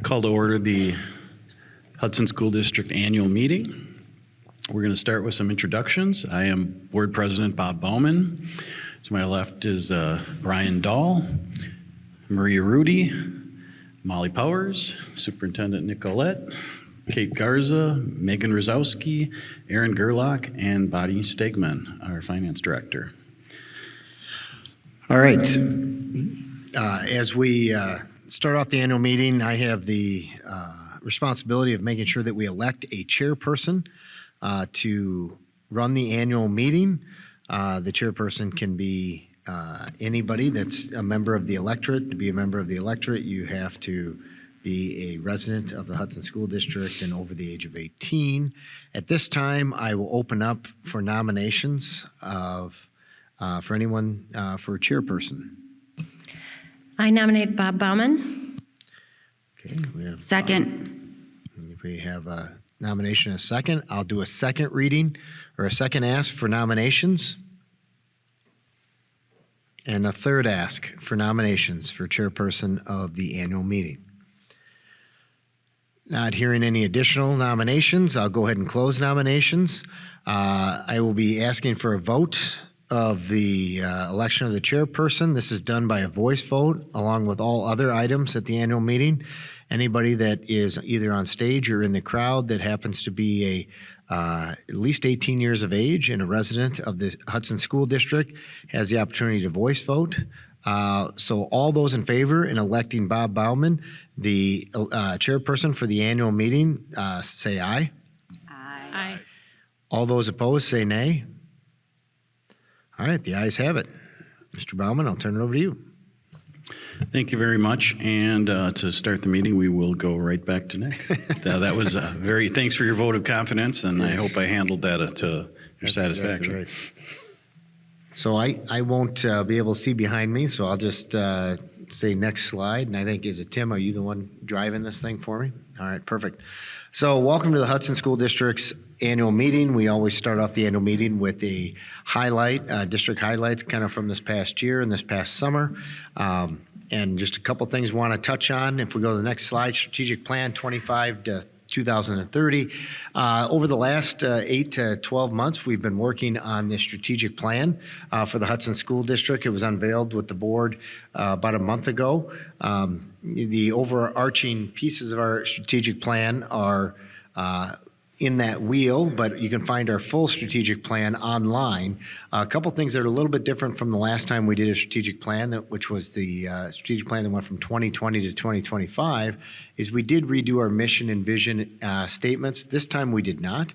Call to order the Hudson School District Annual Meeting. We're going to start with some introductions. I am Board President Bob Bauman. To my left is Brian Dahl, Maria Rudy, Molly Powers, Superintendent Nicolette, Kate Garza, Megan Rosowski, Aaron Gerlach, and Bonnie Stegman, our Finance Director. All right. As we start off the annual meeting, I have the responsibility of making sure that we elect a chairperson to run the annual meeting. The chairperson can be anybody that's a member of the electorate. To be a member of the electorate, you have to be a resident of the Hudson School District and over the age of 18. At this time, I will open up for nominations for anyone for chairperson. I nominate Bob Bauman. Okay, we have Second. We have a nomination and a second. I'll do a second reading or a second ask for nominations. And a third ask for nominations for chairperson of the annual meeting. Not hearing any additional nominations, I'll go ahead and close nominations. I will be asking for a vote of the election of the chairperson. This is done by a voice vote along with all other items at the annual meeting. Anybody that is either on stage or in the crowd that happens to be at least 18 years of age and a resident of the Hudson School District has the opportunity to voice vote. So all those in favor in electing Bob Bauman, the chairperson for the annual meeting, say aye. Aye. All those opposed say nay. All right, the ayes have it. Mr. Bauman, I'll turn it over to you. Thank you very much. And to start the meeting, we will go right back to Nick. That was thanks for your vote of confidence, and yes. I hope I handled that to your satisfaction. Exactly right. So I won't be able to see behind me, so I'll just say next slide. And I think, is it Tim, are you the one driving this thing for me? All right, perfect. So welcome to the Hudson School District's annual meeting. We always start off the annual meeting with a highlight, district highlights kind of from this past year and this past summer. And just a couple things we want to touch on. If we go to the next slide, strategic plan 25 to 2030. Over the last 8 to 12 months, we've been working on this strategic plan for the Hudson School District. It was unveiled with the board about a month ago. The overarching pieces of our strategic plan are in that wheel, but you can find our full strategic plan online. A couple things that are a little bit different from the last time we did a strategic plan, which was the strategic plan that went from 2020 to 2025, is we did redo our mission and vision statements. This time we did not.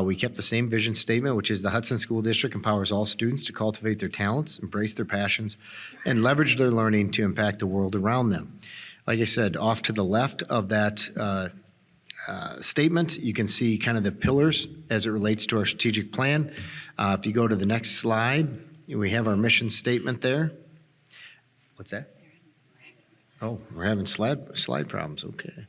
We kept the same vision statement, which is the Hudson School District empowers all students to cultivate their talents, embrace their passions, and leverage their learning to impact the world around them. Like I said, off to the left of that statement, you can see kind of the pillars as it relates to our strategic plan. If you go to the next slide, we have our mission statement there. What's that? Oh, we're having slide problems. Okay.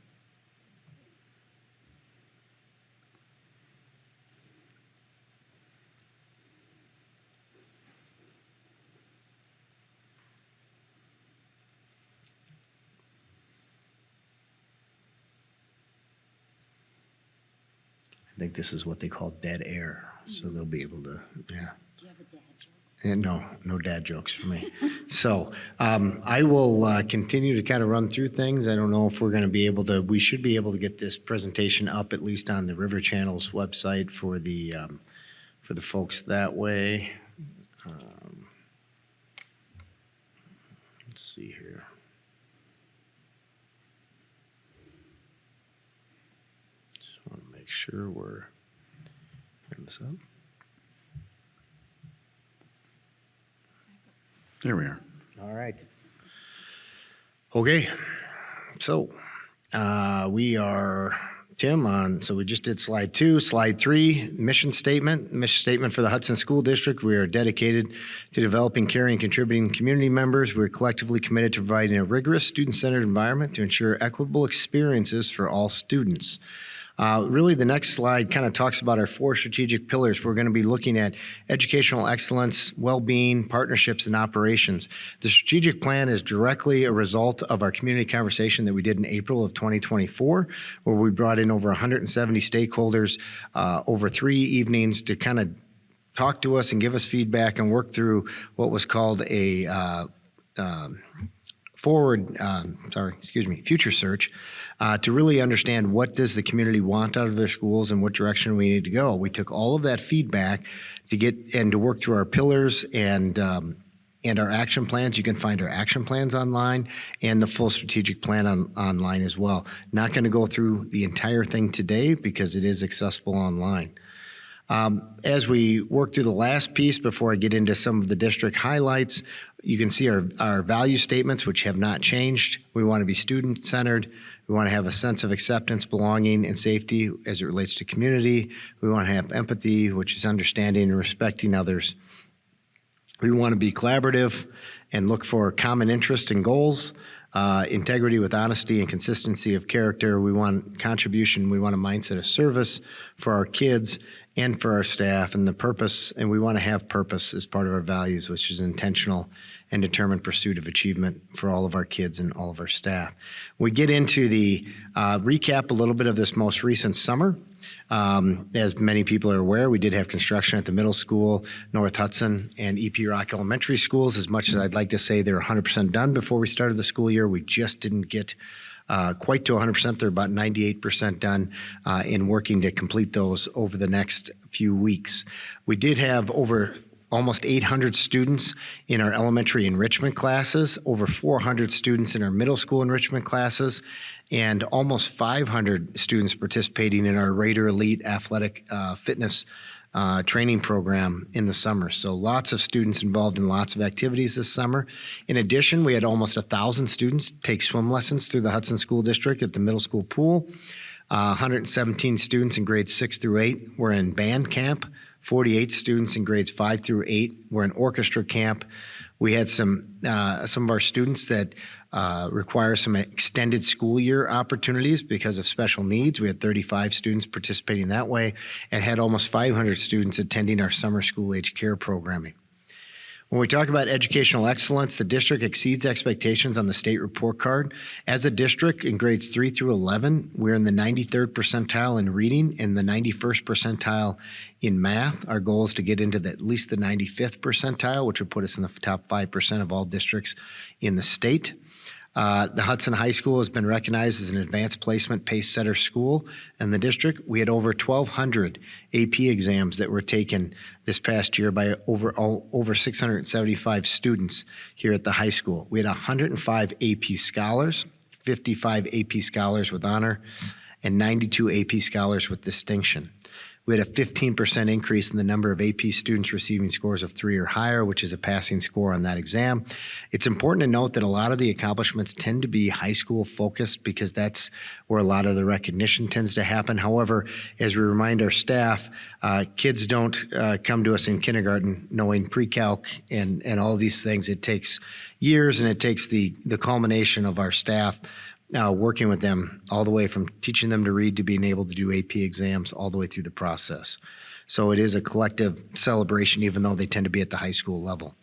I think this is what they call dead air, so they'll be able to, yeah. Do you have a dad joke? And no dad jokes for me. So I will continue to kind of run through things. I don't know if we're going to be able to, we should be able to get this presentation up at least on the River Channel's website for the folks that way. Let's see here. Sure, we're getting this up. There we are. All right. Okay. So we are, Tim, on, so we just did slide 2. Slide 3, mission statement. Mission statement for the Hudson School District. We are dedicated to developing, caring, and contributing community members. We're collectively committed to providing a rigorous, student-centered environment to ensure equitable experiences for all students. Really, the next slide kind of talks about our 4 strategic pillars. We're going to be looking at educational excellence, well-being, partnerships, and operations. The strategic plan is directly a result of our community conversation that we did in April of 2024, where we brought in over 170 stakeholders over 3 evenings to kind of talk to us and give us feedback and work through what was called a future search to really understand what does the community want out of their schools and what direction we need to go. We took all of that feedback to get and to work through our pillars and our action plans. You can find our action plans online and the full strategic plan online as well. Not going to go through the entire thing today because it is accessible online. As we work through the last piece before I get into some of the district highlights, you can see our value statements, which have not changed. We want to be student-centered. We want to have a sense of acceptance, belonging, and safety as it relates to community. We want to have empathy, which is understanding and respecting others. We want to be collaborative and look for common interest and goals, integrity with honesty and consistency of character. We want contribution. We want a mindset of service for our kids and for our staff, and the purpose, and we want to have purpose as part of our values, which is intentional and determined pursuit of achievement for all of our kids and all of our staff. We get into the recap a little bit of this most recent summer. As many people are aware, we did have construction at the middle school, North Hudson, and EP Rock Elementary schools. As much as I'd like to say they're 100% done before we started the school year, we just didn't get quite to 100%. They're about 98% done in working to complete those over the next few weeks. We did have over almost 800 students in our elementary enrichment classes, over 400 students in our middle school enrichment classes, and almost 500 students participating in our Raider Elite Athletic Fitness training program in the summer. So lots of students involved in lots of activities this summer. In addition, we had almost 1,000 students take swim lessons through the Hudson School District at the middle school pool. 117 students in grades 6 through 8 were in band camp. 48 students in grades 5 through 8 were in orchestra camp. We had some of our students that require some extended school year opportunities because of special needs. We had 35 students participating that way and had almost 500 students attending our summer school age care programming. When we talk about educational excellence, the district exceeds expectations on the state report card. As a district in grades 3 through 11, we're in the 93rd percentile in reading and the 91st percentile in math. Our goal is to get into at least the 95th percentile, which would put us in the top 5% of all districts in the state. The Hudson High School has been recognized as an advanced placement pace setter school in the district. We had over 1,200 AP exams that were taken this past year by over 675 students here at the high school. We had 105 AP scholars, 55 AP scholars with honor, and 92 AP scholars with distinction. We had a 15% increase in the number of AP students receiving scores of 3 or higher, which is a passing score on that exam. It's important to note that a lot of the accomplishments tend to be high school focused because that's where a lot of the recognition tends to happen. However, as we remind our staff, kids don't come to us in kindergarten knowing pre-calc and all these things. It takes years, and it takes the culmination of our staff working with them all the way from teaching them to read to being able to do AP exams all the way through the process. So it is a collective celebration, even though they tend to be at the high school level.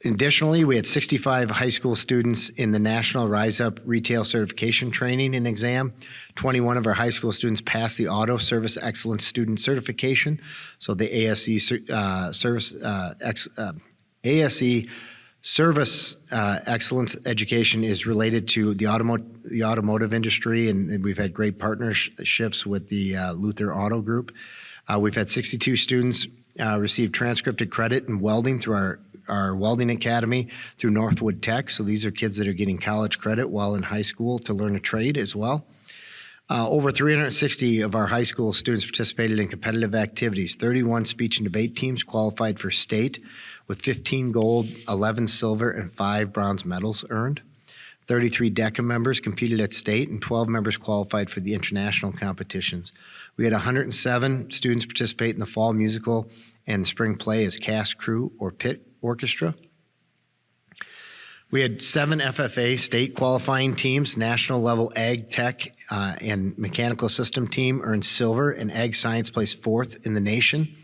Additionally, we had 65 high school students in the National Rise Up Retail Certification Training and Exam. 21 of our high school students passed the Auto Service Excellence Student Certification. So the ASE Service excellence education is related to the automotive industry, and we've had great partnerships with the Luther Auto Group. We've had 62 students receive transcripted credit in welding through our welding academy through Northwood Tech. So these are kids that are getting college credit while in high school to learn a trade as well. Over 360 of our high school students participated in competitive activities. 31 speech and debate teams qualified for state with 15 gold, 11 silver, and 5 bronze medals earned. 33 DECA members competed at state, and 12 members qualified for the international competitions. We had 107 students participate in the fall musical and spring play as cast crew or pit orchestra. We had 7 FFA state qualifying teams. National level Ag Tech and Mechanical System team earned silver, and Ag Science placed 4th in the nation.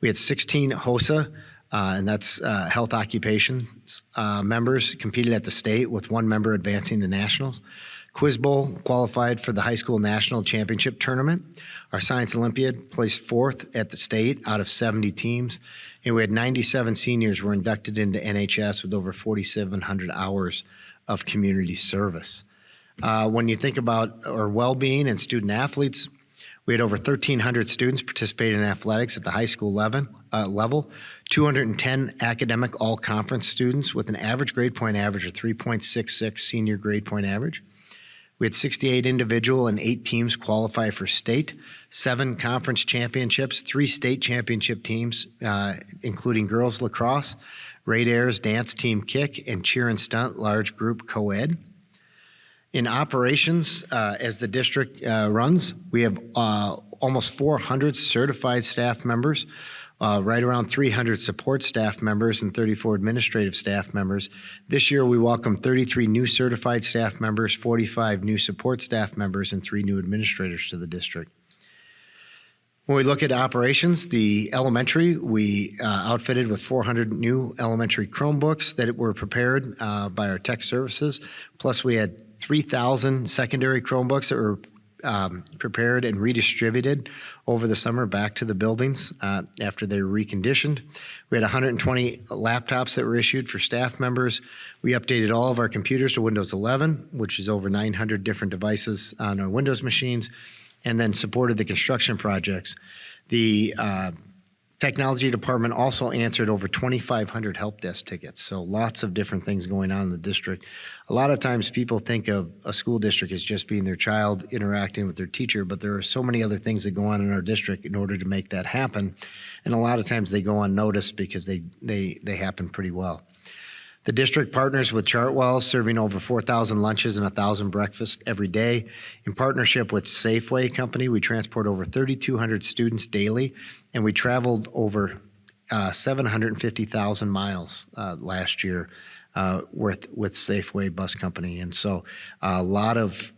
We had 16 HOSA, and that's health occupations members competed at the state, with 1 member advancing to nationals. Quiz Bowl qualified for the high school national championship tournament. Our Science Olympiad placed 4th at the state out of 70 teams. And we had 97 seniors were inducted into NHS with over 4,700 hours of community service. When you think about our well-being and student athletes, we had over 1,300 students participate in athletics at the high school level, 210 academic all-conference students with an average grade point average of 3.66 senior grade point average. We had 68 individual and 8 teams qualify for state, 7 conference championships, 3 state championship teams, including girls lacrosse, Radair's dance team kick, and cheer and stunt large group co-ed. In operations, as the district runs, we have almost 400 certified staff members, right around 300 support staff members, and 34 administrative staff members. This year, we welcome 33 new certified staff members, 45 new support staff members, and 3 new administrators to the district. When we look at operations, the elementary, we outfitted with 400 new elementary Chromebooks that were prepared by our tech services. Plus, we had 3,000 secondary Chromebooks that were prepared and redistributed over the summer back to the buildings after they were reconditioned. We had 120 laptops that were issued for staff members. We updated all of our computers to Windows 11, which is over 900 different devices on our Windows machines, and then supported the construction projects. The technology department also answered over 2,500 help desk tickets, so lots of different things going on in the district. A lot of times people think of a school district as just being their child interacting with their teacher, but there are so many other things that go on in our district in order to make that happen, and a lot of times they go unnoticed because they happen pretty well. The district partners with Chartwell, serving over 4,000 lunches and 1,000 breakfasts every day. In partnership with Safeway Company, we transport over 3,200 students daily, and we traveled over 750,000 miles last year with Safeway Bus Company. And so a lot of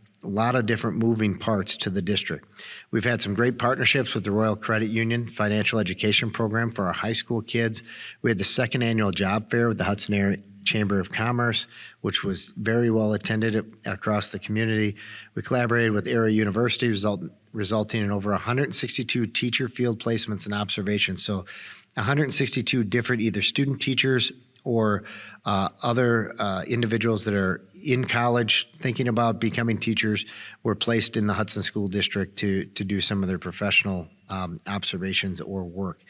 different moving parts to the district. We've had some great partnerships with the Royal Credit Union Financial Education Program for our high school kids. We had the 2nd annual job fair with the Hudson Area Chamber of Commerce, which was very well attended across the community. We collaborated with area university, resulting in over 162 teacher field placements and observations. So 162 different either student teachers or other individuals that are in college thinking about becoming teachers were placed in the Hudson School District to do some of their professional observations or work.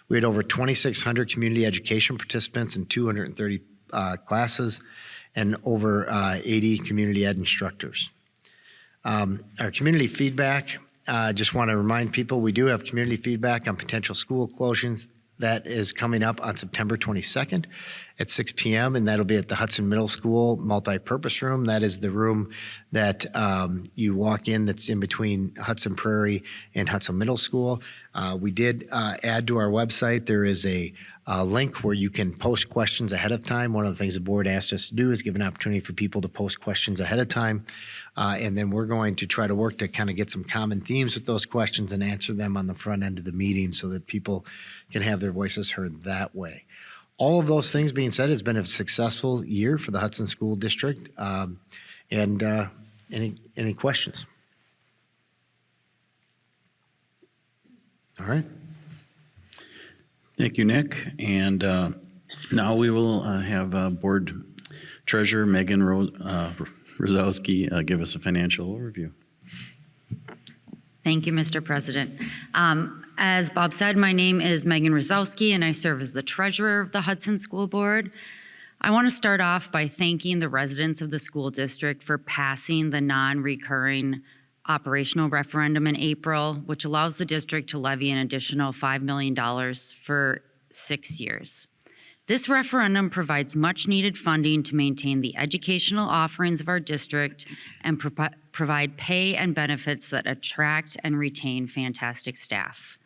We had over 2,600 community education participants in 230 classes and over 80 community ed instructors. Our community feedback, just want to remind people, we do have community feedback on potential school closings. That is coming up on September 22nd at 6 p.m., and that'll be at the Hudson Middle School multi-purpose room. That is the room that you walk in that's in between Hudson Prairie and Hudson Middle School. We did add to our website, there is a link where you can post questions ahead of time. One of the things the board asked us to do is give an opportunity for people to post questions ahead of time. And then we're going to try to work to kind of get some common themes with those questions and answer them on the front end of the meeting so that people can have their voices heard that way. All of those things being said, it's been a successful year for the Hudson School District. Any questions? All right. Thank you, Nick. And now we will have Board Treasurer Megan Rosowski give us a financial overview. Thank you, Mr. President. As Bob said, my name is Megan Rosowski, and I serve as the treasurer of the Hudson School Board. I want to start off by thanking the residents of the school district for passing the non-recurring operational referendum in April, which allows the district to levy an additional $5 million for 6 years. This referendum provides much-needed funding to maintain the educational offerings of our district and provide pay and benefits that attract and retain fantastic staff.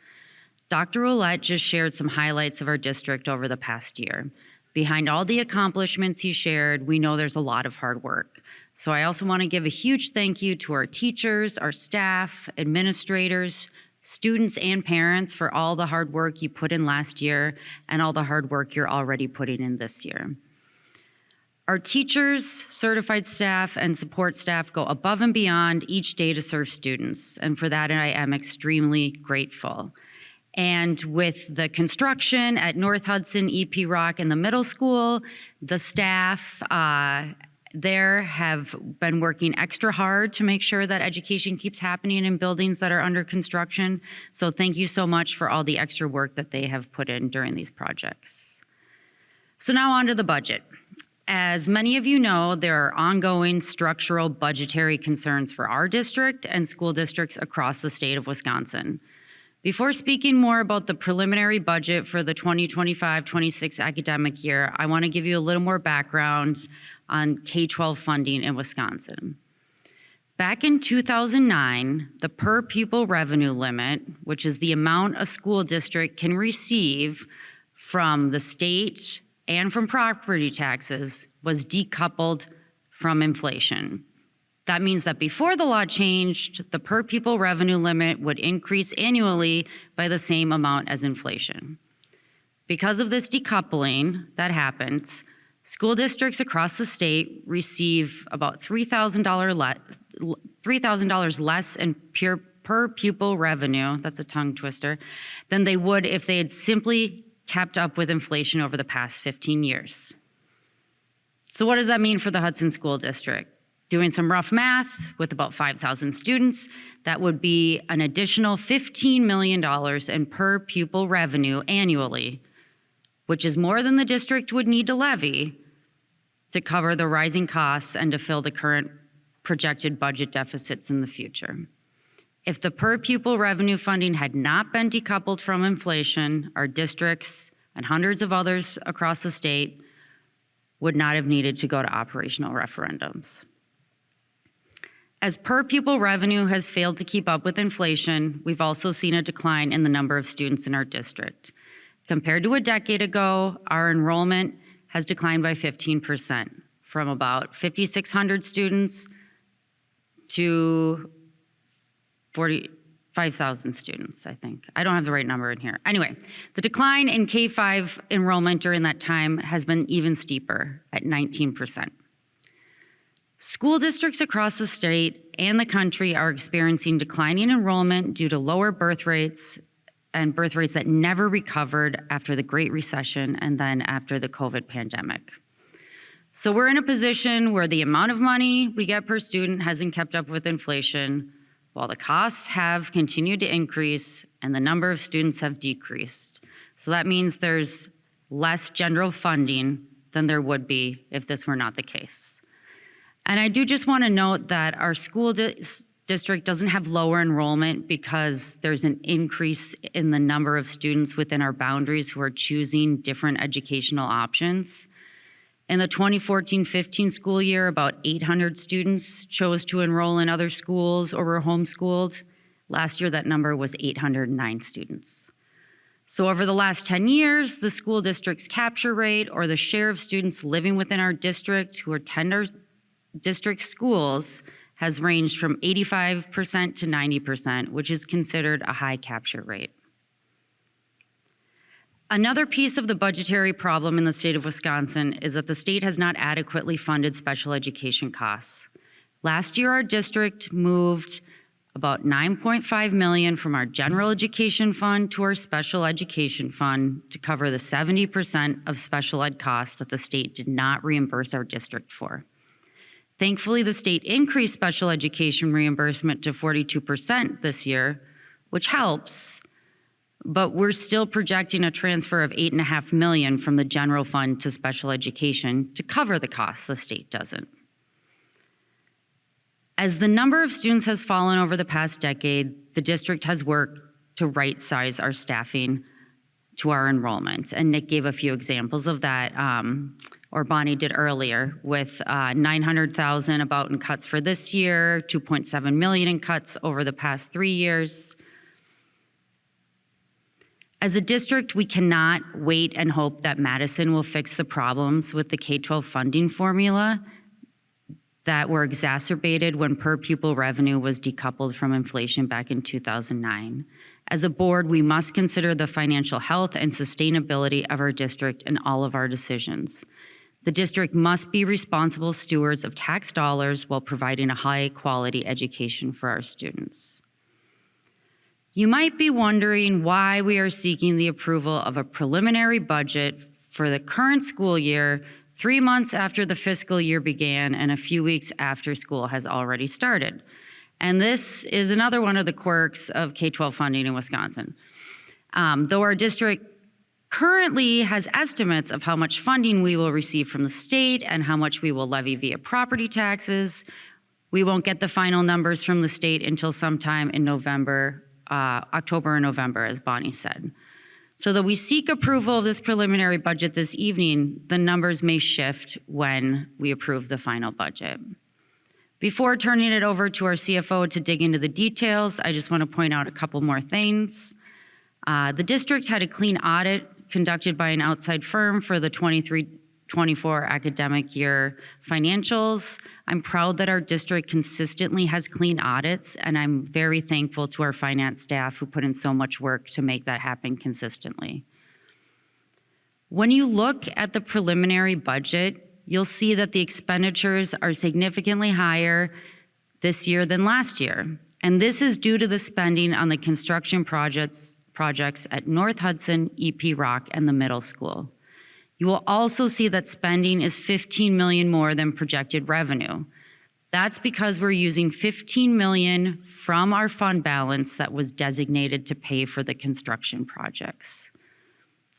Dr. Ouellette just shared some highlights of our district over the past year. Behind all the accomplishments he shared, we know there's a lot of hard work. So I also want to give a huge thank you to our teachers, our staff, administrators, students, and parents for all the hard work you put in last year and all the hard work you're already putting in this year. Our teachers, certified staff, and support staff go above and beyond each day to serve students, and for that I am extremely grateful. And with the construction at North Hudson, EP Rock, and the middle school, the staff there have been working extra hard to make sure that education keeps happening in buildings that are under construction. So thank you so much for all the extra work that they have put in during these projects. So now on to the budget. As many of you know, there are ongoing structural budgetary concerns for our district and school districts across the state of Wisconsin. Before speaking more about the preliminary budget for the 2025-26 academic year, I want to give you a little more background on K-12 funding in Wisconsin. Back in 2009, the per pupil revenue limit, which is the amount a school district can receive from the state and from property taxes, was decoupled from inflation. That means that before the law changed, the per pupil revenue limit would increase annually by the same amount as inflation. Because of this decoupling that happens, school districts across the state receive about $3,000 less in per pupil revenue, that's a tongue twister, than they would if they had simply kept up with inflation over the past 15 years. So what does that mean for the Hudson School District? Doing some rough math, with about 5,000 students, that would be an additional $15 million in per pupil revenue annually, which is more than the district would need to levy to cover the rising costs and to fill the current projected budget deficits in the future. If the per pupil revenue funding had not been decoupled from inflation, our districts and hundreds of others across the state would not have needed to go to operational referendums. As per pupil revenue has failed to keep up with inflation, we've also seen a decline in the number of students in our district. Compared to a decade ago, our enrollment has declined by 15%, from about 5,600 students to 45,000 students, I think. I don't have the right number in here. Anyway, the decline in K-5 enrollment during that time has been even steeper, at 19%. School districts across the state and the country are experiencing declining enrollment due to lower birth rates and birth rates that never recovered after the Great Recession and then after the COVID pandemic. So we're in a position where the amount of money we get per student hasn't kept up with inflation, while the costs have continued to increase and the number of students have decreased. So that means there's less general funding than there would be if this were not the case. And I do just want to note that our school district doesn't have lower enrollment because there's an increase in the number of students within our boundaries who are choosing different educational options. In the 2014-15 school year, about 800 students chose to enroll in other schools or were homeschooled. Last year, that number was 809 students. So over the last 10 years, the school district's capture rate, or the share of students living within our district who attend our district schools, has ranged from 85% to 90%, which is considered a high capture rate. Another piece of the budgetary problem in the state of Wisconsin is that the state has not adequately funded special education costs. Last year, our district moved about $9.5 million from our general education fund to our special education fund to cover the 70% of special ed costs that the state did not reimburse our district for. Thankfully, the state increased special education reimbursement to 42% this year, which helps, but we're still projecting a transfer of $8.5 million from the general fund to special education to cover the costs the state doesn't. As the number of students has fallen over the past decade, the district has worked to right-size our staffing to our enrollment. And Nick gave a few examples of that, or Bonnie did earlier, with $900,000 about in cuts for this year, $2.7 million in cuts over the past 3 years. As a district, we cannot wait and hope that Madison will fix the problems with the K-12 funding formula that were exacerbated when per pupil revenue was decoupled from inflation back in 2009. As a board, we must consider the financial health and sustainability of our district in all of our decisions. The district must be responsible stewards of tax dollars while providing a high-quality education for our students. You might be wondering why we are seeking the approval of a preliminary budget for the current school year 3 months after the fiscal year began and a few weeks after school has already started. And this is another one of the quirks of K-12 funding in Wisconsin. Though our district currently has estimates of how much funding we will receive from the state and how much we will levy via property taxes, we won't get the final numbers from the state until sometime in October or November, as Bonnie said. So though we seek approval of this preliminary budget this evening, the numbers may shift when we approve the final budget. Before turning it over to our CFO to dig into the details, I just want to point out a couple more things. The district had a clean audit conducted by an outside firm for the 23-24 academic year financials. I'm proud that our district consistently has clean audits, and I'm very thankful to our finance staff who put in so much work to make that happen consistently. When you look at the preliminary budget, you'll see that the expenditures are significantly higher this year than last year. And this is due to the spending on the construction projects at North Hudson, EP Rock, and the middle school. You will also see that spending is $15 million more than projected revenue. That's because we're using $15 million from our fund balance that was designated to pay for the construction projects.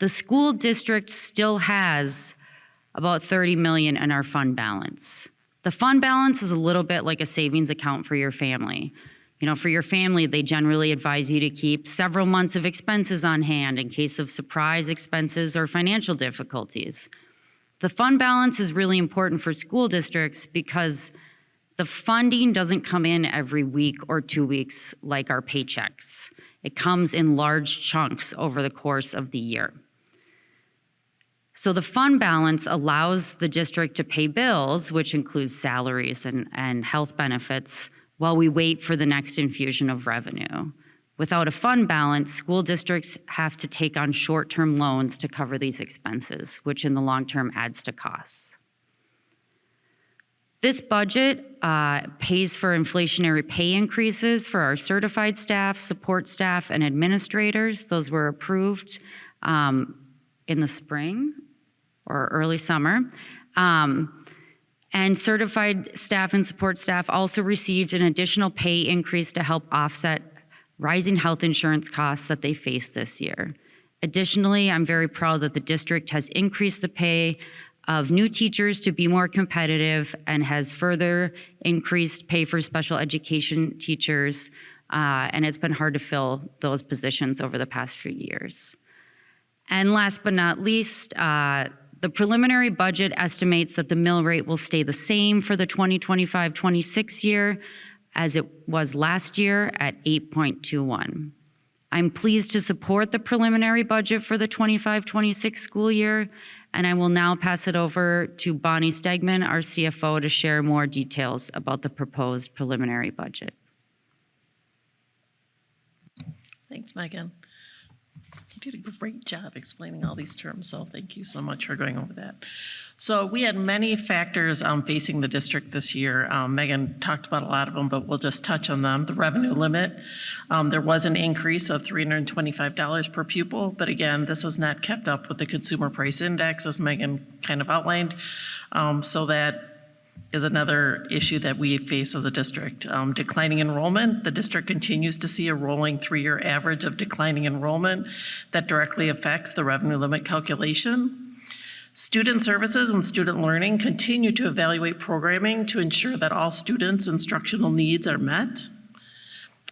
The school district still has about $30 million in our fund balance. The fund balance is a little bit like a savings account for your family. You know, for your family, they generally advise you to keep several months of expenses on hand in case of surprise expenses or financial difficulties. The fund balance is really important for school districts because the funding doesn't come in every week or 2 weeks like our paychecks. It comes in large chunks over the course of the year. So the fund balance allows the district to pay bills, which includes salaries and health benefits, while we wait for the next infusion of revenue. Without a fund balance, school districts have to take on short-term loans to cover these expenses, which in the long term adds to costs. This budget pays for inflationary pay increases for our certified staff, support staff, and administrators. Those were approved in the spring or early summer. And certified staff and support staff also received an additional pay increase to help offset rising health insurance costs that they face this year. Additionally, I'm very proud that the district has increased the pay of new teachers to be more competitive and has further increased pay for special education teachers, and it's been hard to fill those positions over the past few years. And last but not least, the preliminary budget estimates that the mill rate will stay the same for the 2025-26 year as it was last year at 8.21. I'm pleased to support the preliminary budget for the 25-26 school year, and I will now pass it over to Bonnie Stegman, our CFO, to share more details about the proposed preliminary budget. Thanks, Megan. You did a great job explaining all these terms, so thank you so much for going over that. So we had many factors facing the district this year. Megan talked about a lot of them, but we'll just touch on them. The revenue limit, there was an increase of $325 per pupil, but again, this has not kept up with the consumer price index, as Megan kind of outlined, so that is another issue that we face as a district. Declining enrollment, the district continues to see a rolling 3-year average of declining enrollment that directly affects the revenue limit calculation. Student services and student learning continue to evaluate programming to ensure that all students' instructional needs are met.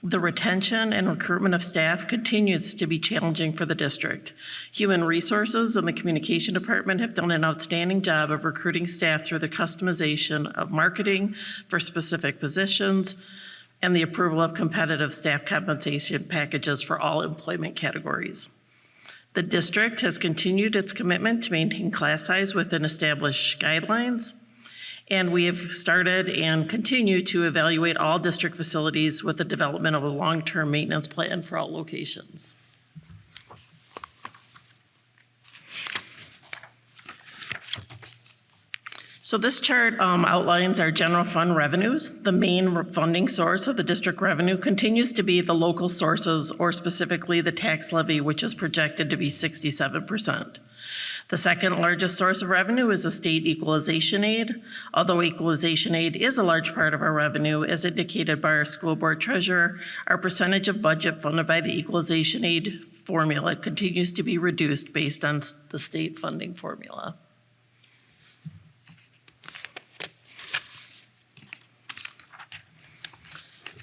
The retention and recruitment of staff continues to be challenging for the district. Human resources and the communication department have done an outstanding job of recruiting staff through the customization of marketing for specific positions and the approval of competitive staff compensation packages for all employment categories. The district has continued its commitment to maintain class size within established guidelines, and we have started and continue to evaluate all district facilities with the development of a long-term maintenance plan for all locations. So this chart outlines our general fund revenues. The main funding source of the district revenue continues to be the local sources, or specifically the tax levy, which is projected to be 67%. The second largest source of revenue is the state equalization aid. Although equalization aid is a large part of our revenue, as indicated by our school board treasurer, our percentage of budget funded by the equalization aid formula continues to be reduced based on the state funding formula.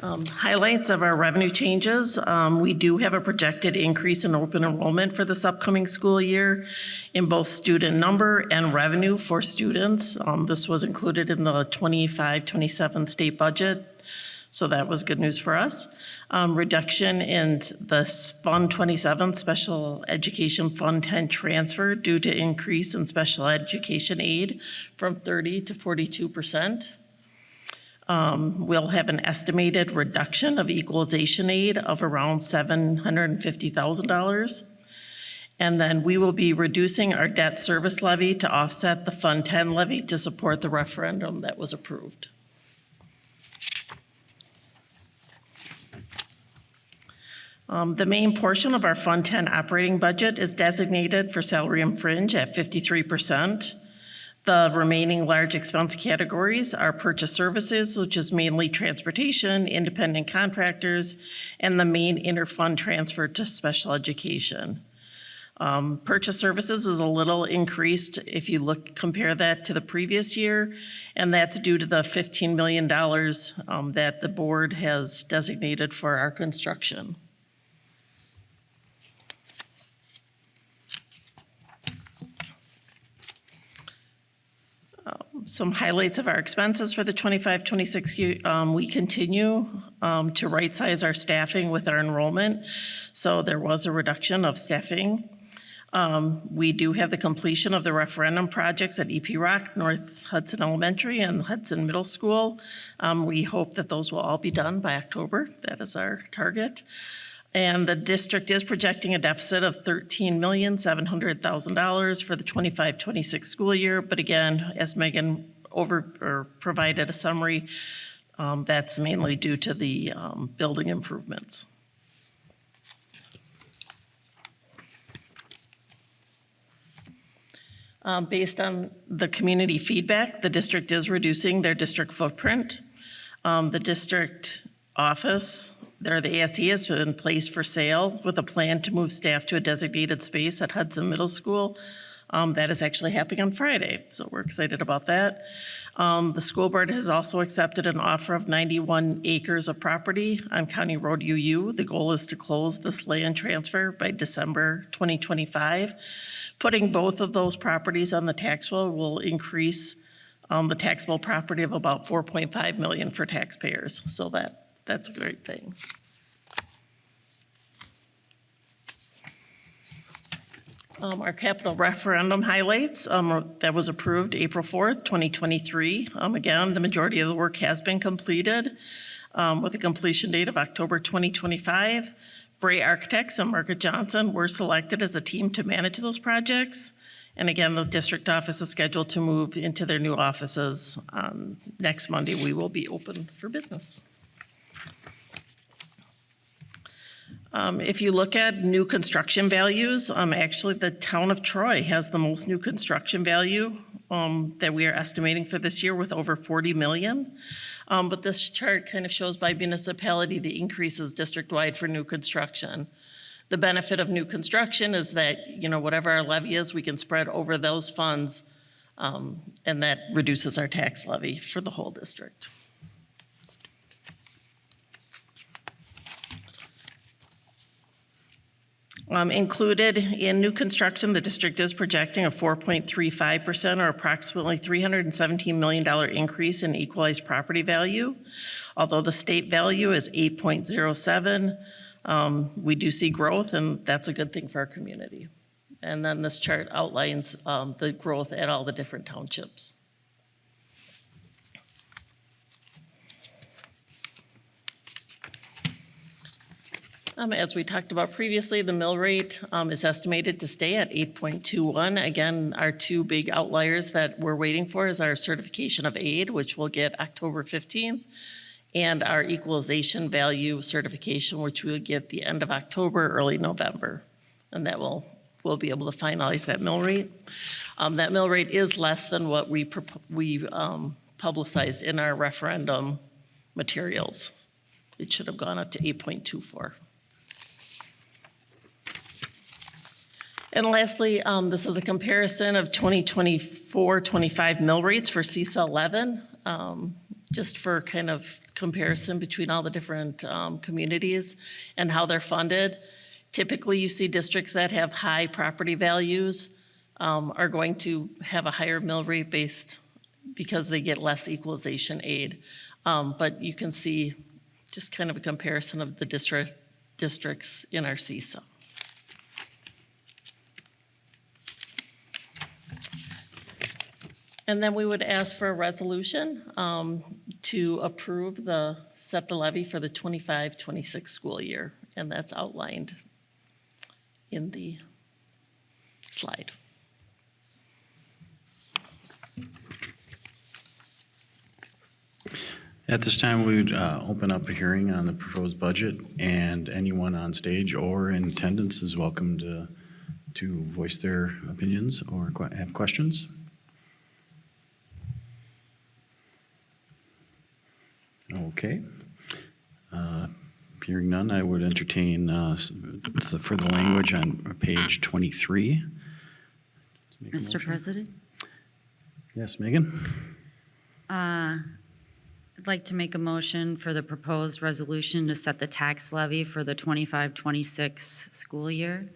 Highlights of our revenue changes. We do have a projected increase in open enrollment for this upcoming school year in both student number and revenue for students. This was included in the 25-27 state budget, so that was good news for us. Reduction in the Fund 27 Special Education Fund 10 transfer due to increase in special education aid from 30 to 42%. We'll have an estimated reduction of equalization aid of around $750,000. And then we will be reducing our debt service levy to offset the Fund 10 levy to support the referendum that was approved. The main portion of our Fund 10 operating budget is designated for salary and fringe at 53%. The remaining large expense categories are purchase services, which is mainly transportation, independent contractors, and the main interfund transfer to special education. Purchase services is a little increased if you compare that to the previous year, and that's due to the $15 million that the board has designated for our construction. Some highlights of our expenses for the 25-26 year. We continue to right-size our staffing with our enrollment. So there was a reduction of staffing. We do have the completion of the referendum projects at EP Rock, North Hudson Elementary, and Hudson Middle School. We hope that those will all be done by October. That is our target. And the district is projecting a deficit of $13,700,000 for the 25-26 school year. But again, as Megan provided a summary, that's mainly due to the building improvements. Based on the community feedback, the district is reducing their district footprint. The district office, the ASE has been placed for sale with a plan to move staff to a designated space at Hudson Middle School. That is actually happening on Friday, so we're excited about that. The school board has also accepted an offer of 91 acres of property on County Road UU. The goal is to close this land transfer by December 2025. Putting both of those properties on the tax roll will increase the taxable property of about $4.5 million for taxpayers, so that's a great thing. Our capital referendum highlights that was approved April 4th, 2023. Again, the majority of the work has been completed with a completion date of October 2025. Bray Architects and Margaret Johnson were selected as a team to manage those projects. And again, the district office is scheduled to move into their new offices. Next Monday, we will be open for business. If you look at new construction values, actually the town of Troy has the most new construction value that we are estimating for this year with over 40 million. But this chart kind of shows by municipality the increases district-wide for new construction. The benefit of new construction is that, whatever our levy is, we can spread over those funds, and that reduces our tax levy for the whole district. Included in new construction, the district is projecting a 4.35% or approximately $317 million increase in equalized property value. Although the state value is 8.07, we do see growth, and that's a good thing for our community. And then this chart outlines the growth at all the different townships. As we talked about previously, the mill rate is estimated to stay at 8.21. Again, our two big outliers that we're waiting for is our certification of aid, which we'll get October 15th, and our equalization value certification, which we'll get the end of October, early November. And that we'll be able to finalize that mill rate. That mill rate is less than what we publicized in our referendum materials. It should have gone up to 8.24. And lastly, this is a comparison of 2024-25 mill rates for CISA 11, just for kind of comparison between all the different communities and how they're funded. Typically, you see districts that have high property values are going to have a higher mill rate based because they get less equalization aid. But you can see just kind of a comparison of the districts in our CISA. And then we would ask for a resolution to approve set the levy for the 25-26 school year. And that's outlined in the slide. At this time, we would open up a hearing on the proposed budget, and anyone on stage or in attendance is welcome to voice their opinions or have questions. Okay. Hearing none, I would entertain the further language on page 23. Mr. President? Yes, Megan? I'd like to make a motion for the proposed resolution to set the tax levy for the 25-26 school year.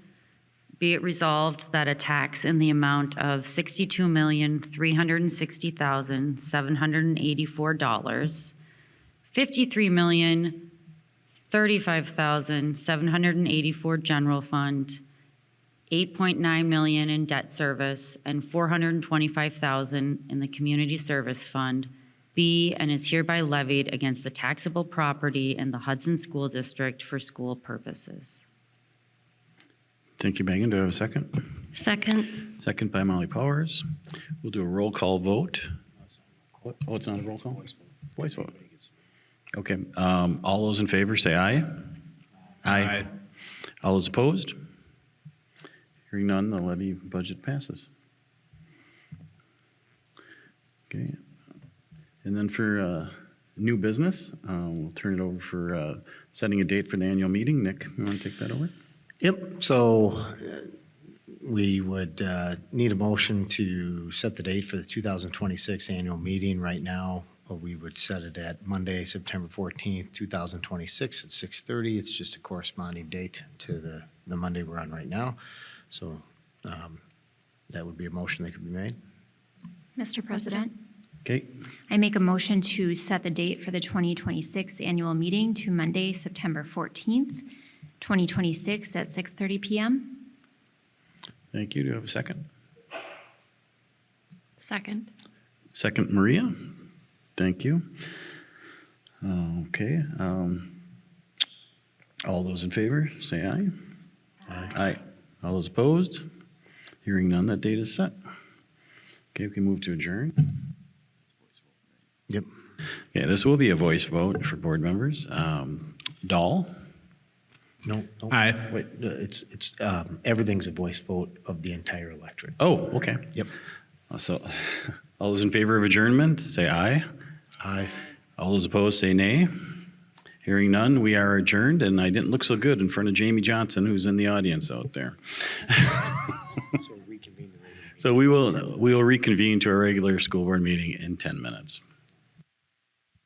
Be it resolved that a tax in the amount of $62,360,784, $53,035,784 general fund, $8.9 million in debt service, and $425,000 in the community service fund be and is hereby levied against the taxable property in the Hudson School District for school purposes. Thank you, Megan. Do I have a second? Second. Second by Molly Powers. We'll do a roll call vote. Oh, it's not a roll call? Voice vote. Okay. All those in favor say aye. Aye. All those opposed? Hearing none, the levy budget passes. Okay. And then for new business, we'll turn it over for setting a date for the annual meeting. Nick, you want to take that over? Yep, so we would need a motion to set the date for the 2026 annual meeting. Right now, we would set it at Monday, September 14th, 2026 at 6:30. It's just a corresponding date to the Monday we're on right now. So that would be a motion that could be made. Mr. President, Okay. I make a motion to set the date for the 2026 annual meeting to Monday, September 14th, 2026 at 6:30 p.m. Thank you. Do you have a second? Second. Second, Maria. Thank you. Okay. All those in favor, say aye. Aye. All those opposed? Hearing none, that date is set. Okay, we can move to adjourn. Yep. Yeah, this will be a voice vote for board members. Dahl? No. Aye. Wait, it's everything's a voice vote of the entire electorate. Oh, okay. Yep. So, all those in favor of adjournment, say aye. Aye. All those opposed, say nay. Hearing none, we are adjourned, and I didn't look so good in front of Jamie Johnson, who's in the audience out there. So we will reconvene to our regular school board meeting in 10 minutes.